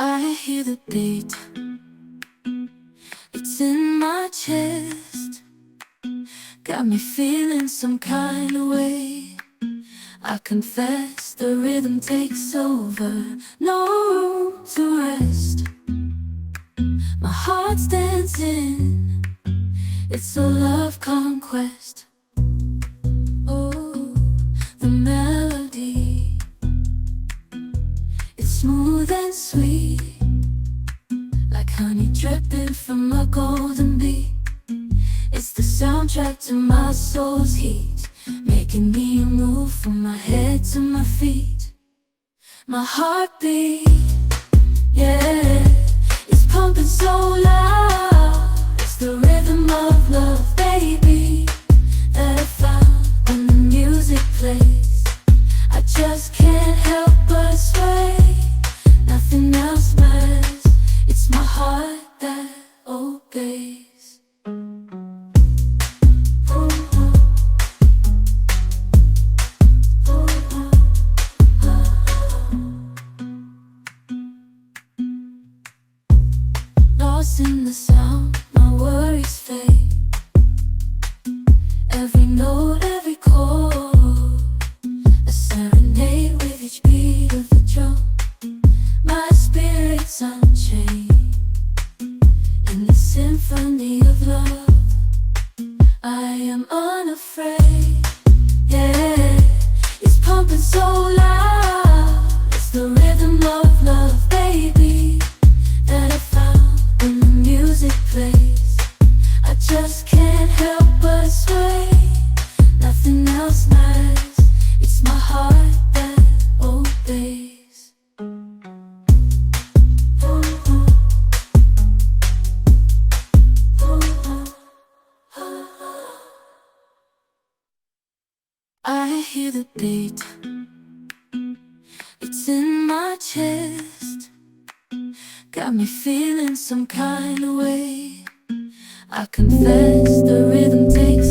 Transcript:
I hear the beat, it's in my chest. Got me feeling some kind of way. I confess the rhythm takes over, no room to rest. My heart's dancing, it's a love conquest. Oh, the melody, it's smooth and sweet, like honey dripping from a golden bee. It's the soundtrack to my soul's heat, making me move from my head to my feet. My heartbeat, yeah, it's pumping so loud. It's the rhythm of love, baby, that I found when the music plays. I just can't help but sway. Nothing else matters, it's my heart that obeys. Lost in the sound, my worries fade. Every note, every chord, a serenade with each beat of the drum. My spirit's unchained in the symphony of love. I am unafraid, yeah, it's pumping so loud. It's the rhythm of love, baby, that I found when the music plays. I just can't help but sway. Nothing else matters, it's my heart that obeys. I hear the beat, it's in my chest. Got me feeling some kind of way. I confess the rhythm takes